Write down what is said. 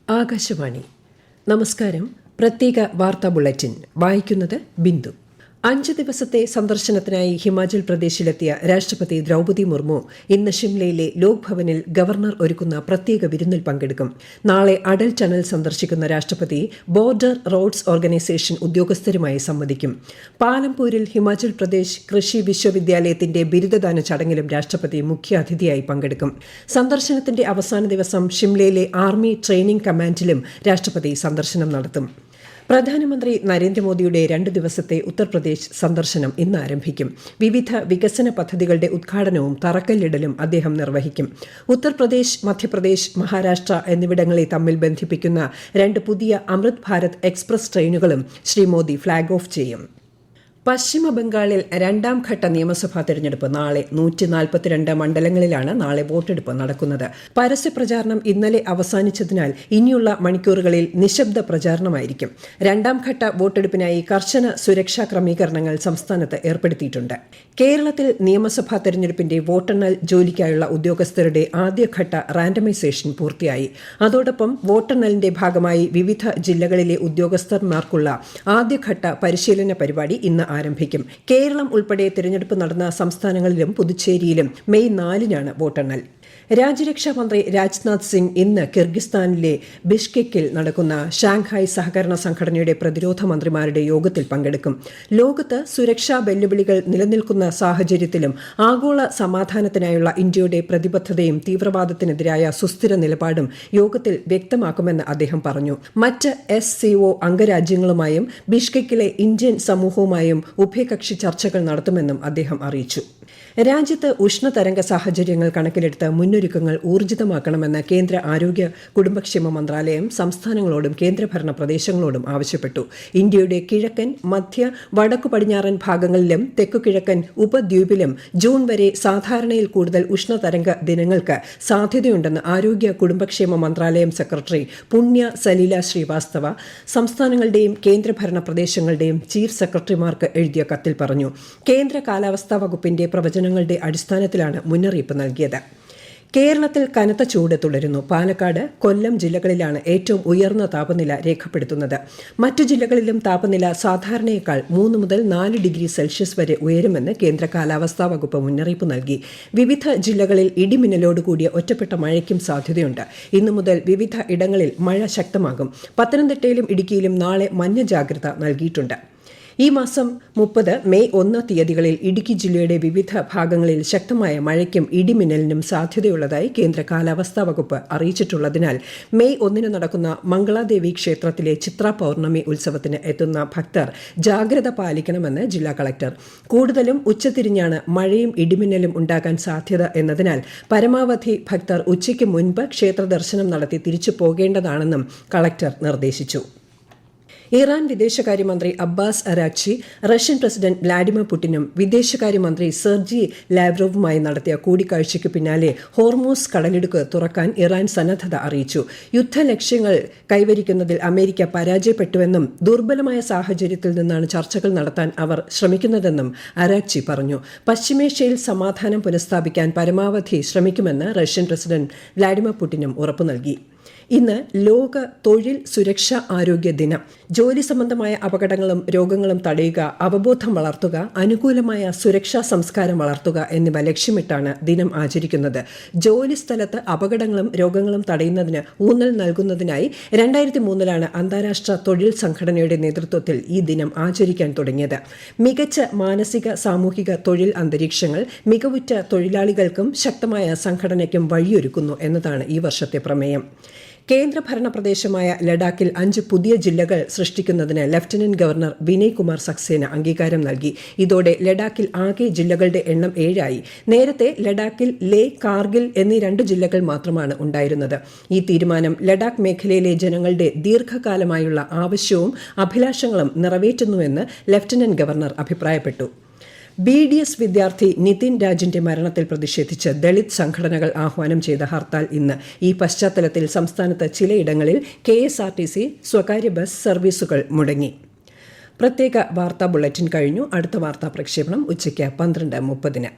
ആകാശവാണി. നമസ്കാരം. പ്രത്യേക വാർത്താ ബുള്ളറ്റിൻ വായിക്കുന്നത് ബിന്ദു. 5 ദിവസത്തെ സന്ദർശനത്തിനായി ഹിമാചൽ പ്രദേശിലെത്തിയ രാഷ്ട്രപതി ദ്രൌപദി മുർമു ഇന്ന് ഷിംലയിലെ ലോക് ഭവനിൽ ഗവർണർ ഒരുക്കുന്ന പ്രത്യേക വിരുന്നിൽ പങ്കെടുക്കും. നാളെ അടൽ ടണൽ സന്ദർശിക്കുന്ന രാഷ്ട്രപതി ബോർഡർ റോഡ്സ് ഓർഗനൈസേഷൻ ഉദ്യോഗസ്ഥരുമായി സംവദിക്കും. പാലംപൂരിൽ ഹിമാചൽ പ്രദേശ് കൃഷി വിശ്വവിദ്യാലയത്തിന്റെ ബിരുദദാന ചടങ്ങിലും രാഷ്ട്രപതി മുഖ്യാതിഥിയായി പങ്കെടുക്കും. സന്ദർശനത്തിന്റെ അവസാന ദിവസം ഷിംലയിലെ ആർമി ട്രെയിനിംഗ് കമാൻഡിലും രാഷ്ട്രപതി സന്ദർശനം നടത്തും. പ്രധാനമന്ത്രി നരേന്ദ്രമോദിയുടെ 2 ദിവസത്തെ ഉത്തർപ്രദേശ് സന്ദർശനം ഇന്ന് ആരംഭിക്കും. വിവിധ വികസന പദ്ധതികളുടെ ഉദ്ഘാടനവും തറക്കല്ലിടലും അദ്ദേഹം നിർവഹിക്കും. ഉത്തർപ്രദേശ്, മധ്യപ്രദേശ്, മഹാരാഷ്ട്ര എന്നിവിടങ്ങളെ തമ്മിൽ ബന്ധിപ്പിക്കുന്ന 2 പുതിയ അമൃത് ഭാരത് എക്സ്പ്രസ് ട്രെയിനുകളും ശ്രീ മോദി ഫ്ളാഗ് ഓഫ് ചെയ്യും. പശ്ചിമ ബംഗാളിൽ 2ാം ഘട്ട നിയമസഭാ തെരഞ്ഞെടുപ്പ് നാളെ. 142 മണ്ഡലങ്ങളിലാണ് നാളെ വോട്ടെടുപ്പ് നടക്കുന്നത്. പരസ്യപ്രചാരണം ഇന്നലെ അവസാനിച്ചതിനാൽ ഇനിയുള്ള മണിക്കൂറുകളിൽ നിശബ്ദ പ്രചാരണമായിരിക്കും. 2ാം ഘട്ട വോട്ടെടുപ്പിനായി കർശന സുരക്ഷാ ക്രമീകരണങ്ങൾ സംസ്ഥാനത്ത് ഏർപ്പെടുത്തിയിട്ടുണ്ട്. കേരളത്തിൽ നിയമസഭാ തെരഞ്ഞെടുപ്പിന്റെ വോട്ടെണ്ണൽ ജോലിക്കായുള്ള ഉദ്യോഗസ്ഥരുടെ ആദ്യഘട്ട റാൻഡമൈസേഷൻ പൂർത്തിയായി. അതോടൊപ്പം വോട്ടെണ്ണലിന്റെ ഭാഗമായി വിവിധ ജില്ലകളിലെ ഉദ്യോഗസ്ഥർമാർക്കുള്ള ആദ്യഘട്ട പരിശീലന പരിപാടി ഇന്ന് ആരംഭിക്കും. കേരളം ഉൾപ്പെടെ തിരഞ്ഞെടുപ്പ് നടന്ന സംസ്ഥാനങ്ങളിലും പുതുച്ചേരിയിലും മെയ് 4-നാണ് വോട്ടെണ്ണൽ. രാജ്യരക്ഷാ മന്ത്രി രാജ്നാഥ് സിംഗ് ഇന്ന് കിർഗിസ്ഥാനിലെ ബിഷ്കെക്കിൽ നടക്കുന്ന ഷാങ്ഹായ് സഹകരണ സംഘടനയുടെ പ്രതിരോധ മന്ത്രിമാരുടെ യോഗത്തിൽ പങ്കെടുക്കും. ലോകത്ത് സുരക്ഷാ വെല്ലുവിളികൾ നിലനിൽക്കുന്ന സാഹചര്യത്തിലും ആഗോള സമാധാനത്തിനായുള്ള ഇന്ത്യയുടെ പ്രതിബദ്ധതയും തീവ്രവാദത്തിനെതിരായ സുസ്ഥിര നിലപാടും യോഗത്തിൽ വ്യക്തമാക്കുമെന്ന് അദ്ദേഹം പറഞ്ഞു. മറ്റ് SCO അംഗരാജ്യങ്ങളുമായും ബിഷ്കെക്കിലെ ഇന്ത്യൻ സമൂഹവുമായും ഉഭയകക്ഷി ചർച്ചകൾ നടത്തുമെന്നും അദ്ദേഹം അറിയിച്ചു. രാജ്യത്ത് ഉഷ്ണതരംഗ സാഹചര്യങ്ങൾ കണക്കിലെടുത്ത് മുന്നൊരുക്കങ്ങൾ ഊർജിതമാക്കണമെന്ന് കേന്ദ്ര ആരോഗ്യ കുടുംബക്ഷേമ മന്ത്രാലയം സംസ്ഥാനങ്ങളോടും കേന്ദ്രഭരണ പ്രദേശങ്ങളോടും ആവശ്യപ്പെട്ടു. ഇന്ത്യയുടെ കിഴക്കൻ, മധ്യ, വടക്കു പടിഞ്ഞാറൻ ഭാഗങ്ങളിലും തെക്കുകിഴക്കൻ ഉപദ്വീപിലും ജൂൺ വരെ സാധാരണയിൽ കൂടുതൽ ഉഷ്ണതരംഗ ദിനങ്ങൾക്ക് സാധ്യതയുണ്ടെന്ന് ആരോഗ്യ കുടുംബക്ഷേമ മന്ത്രാലയം സെക്രട്ടറി പുണ്യ സലീല ശ്രീവാസ്തവ സംസ്ഥാനങ്ങളുടെയും കേന്ദ്രഭരണ പ്രദേശങ്ങളുടെയും ചീഫ് സെക്രട്ടറിമാർക്ക് എഴുതിയ കത്തിൽ പറഞ്ഞു. കേന്ദ്ര കാലാവസ്ഥാ വകുപ്പിന്റെ പ്രവചനങ്ങളുടെ അടിസ്ഥാനത്തിലാണ് മുന്നറിയിപ്പ് നൽകിയത്. കേരളത്തിൽ കനത്ത ചൂട് തുടരുന്നു. പാലക്കാട്, കൊല്ലം ജില്ലകളിലാണ് ഏറ്റവും ഉയർന്ന താപനില രേഖപ്പെടുത്തുന്നത്. മറ്റു ജില്ലകളിലും താപനില സാധാരണയേക്കാൾ 3 മുതൽ 4 ഡിഗ്രി സെൽഷ്യസ് വരെ ഉയരുമെന്ന് കേന്ദ്ര കാലാവസ്ഥാ വകുപ്പ് മുന്നറിയിപ്പ് നൽകി. വിവിധ ജില്ലകളിൽ ഇടിമിന്നലോടുകൂടിയ ഒറ്റപ്പെട്ട മഴയ്ക്കും സാധ്യതയുണ്ട്. ഇന്നു മുതൽ വിവിധ ഇടങ്ങളിൽ മഴ ശക്തമാകും. പത്തനംതിട്ടയിലും ഇടുക്കിയിലും നാളെ മഞ്ഞ ജാഗ്രത നൽകിയിട്ടുണ്ട്. ഈ മാസം 30 മെയ് 1 തീയതികളിൽ ഇടുക്കി ജില്ലയുടെ വിവിധ ഭാഗങ്ങളിൽ ശക്തമായ മഴയ്ക്കും ഇടിമിന്നലിനും സാധ്യതയുള്ളതായി കേന്ദ്ര കാലാവസ്ഥാ വകുപ്പ് അറിയിച്ചിട്ടുള്ളതിനാൽ മെയ് 1 നടക്കുന്ന മംഗളാദേവി ക്ഷേത്രത്തിലെ ചിത്ര പൌർണമി ഉത്സവത്തിന് എത്തുന്ന ഭക്തർ ജാഗ്രത പാലിക്കണമെന്ന് ജില്ലാ കളക്ടർ. കൂടുതലും ഉച്ചതിരിഞ്ഞാണ് മഴയും ഇടിമിന്നലും ഉണ്ടാകാൻ സാധ്യത എന്നതിനാൽ പരമാവധി ഭക്തർ ഉച്ചയ്ക്ക് മുൻപ് ക്ഷേത്ര ദർശനം നടത്തി തിരിച്ചു പോകേണ്ടതാണെന്നും കളക്ടർ നിർദ്ദേശിച്ചു. ഇറാൻ വിദേശകാര്യമന്ത്രി Abbas Araghchi Russian president Vladimir പുടിനും വിദേശകാര്യമന്ത്രി സെർജി ലാവ്റോവുമായി നടത്തിയ കൂടിക്കാഴ്ചയ്ക്ക് പിന്നാലെ ഹോർമൂസ് കടലിടുക്ക് തുറക്കാൻ ഇറാൻ സന്നദ്ധത അറിയിച്ചു. യുദ്ധലക്ഷ്യങ്ങൾ കൈവരിക്കുന്നതിൽ അമേരിക്ക പരാജയപ്പെട്ടുവെന്നും ദുർബലമായ സാഹചര്യത്തിൽ നിന്നാണ് ചർച്ചകൾ നടത്താൻ അവർ ശ്രമിക്കുന്നതെന്നും അരാക്ചി പറഞ്ഞു. പശ്ചിമേഷ്യയിൽ സമാധാനം പുനഃസ്ഥാപിക്കാൻ പരമാവധി ശ്രമിക്കുമെന്ന് റഷ്യൻ പ്രസിഡന്റ് വ്ളാഡിമിർ പുടിനും ഉറപ്പു നൽകി. ഇന്ന് ലോക തൊഴിൽ സുരക്ഷാ ആരോഗ്യ ദിനം. ജോലി സംബന്ധമായ അപകടങ്ങളും രോഗങ്ങളും തടയുക, അവബോധം വളർത്തുക, അനുകൂലമായ സുരക്ഷാ സംസ്കാരം വളർത്തുക എന്നിവ ലക്ഷ്യമിട്ടാണ് ദിനം ആചരിക്കുന്നത്. ജോലി സ്ഥലത്ത് അപകടങ്ങളും രോഗങ്ങളും തടയുന്നതിന് ഊന്നൽ നൽകുന്നതിനായി 2003 അന്താരാഷ്ട്ര തൊഴിൽ സംഘടനയുടെ നേതൃത്വത്തിൽ ഈ ദിനം ആചരിക്കാൻ തുടങ്ങിയത്. മികച്ച മാനസിക സാമൂഹിക തൊഴിൽ അന്തരീക്ഷങ്ങൾ മികവുറ്റ തൊഴിലാളികൾക്കും ശക്തമായ സംഘടനയ്ക്കും വഴിയൊരുക്കുന്നു എന്നതാണ് ഈ വർഷത്തെ പ്രമേയം. കേന്ദ്രഭരണ പ്രദേശമായ ലഡാക്കിൽ 5 പുതിയ ജില്ലകൾ സൃഷ്ടിക്കുന്നതിന് ലഫ്റ്റനന്റ് ഗവർണർ വിനയ് കുമാർ സക്സേന അംഗീകാരം നൽകി. ഇതോടെ ലഡാക്കിൽ ആകെ ജില്ലകളുടെ എണ്ണം 7 ആയി. നേരത്തെ ലഡാക്കിൽ ലേ, കാർഗിൽ എന്നീ 2 ജില്ലകൾ മാത്രമാണ് ഉണ്ടായിരുന്നത്. ഈ തീരുമാനം ലഡാക്ക് മേഖലയിലെ ജനങ്ങളുടെ ദീർഘകാലമായുള്ള ആവശ്യവും അഭിലാഷങ്ങളും നിറവേറ്റുന്നുവെന്ന് ലഫ്റ്റനന്റ് ഗവർണർ അഭിപ്രായപ്പെട്ടു. BDS വിദ്യാർത്ഥി നിതിൻ രാജിന്റെ മരണത്തിൽ പ്രതിഷേധിച്ച് ദളിത് സംഘടനകൾ ആഹ്വാനം ചെയ്ത ഹർത്താൽ ഇന്ന്. ഈ പശ്ചാത്തലത്തിൽ സംസ്ഥാനത്ത് ചിലയിടങ്ങളിൽ KSRTC സ്വകാര്യ ബസ് സർവീസുകൾ മുടങ്ങി. പ്രത്യേക വാർത്താ ബുള്ളറ്റിൻ കഴിഞ്ഞു. അടുത്ത വാർത്താ പ്രക്ഷേപണം ഉച്ചയ്ക്ക് 12:30.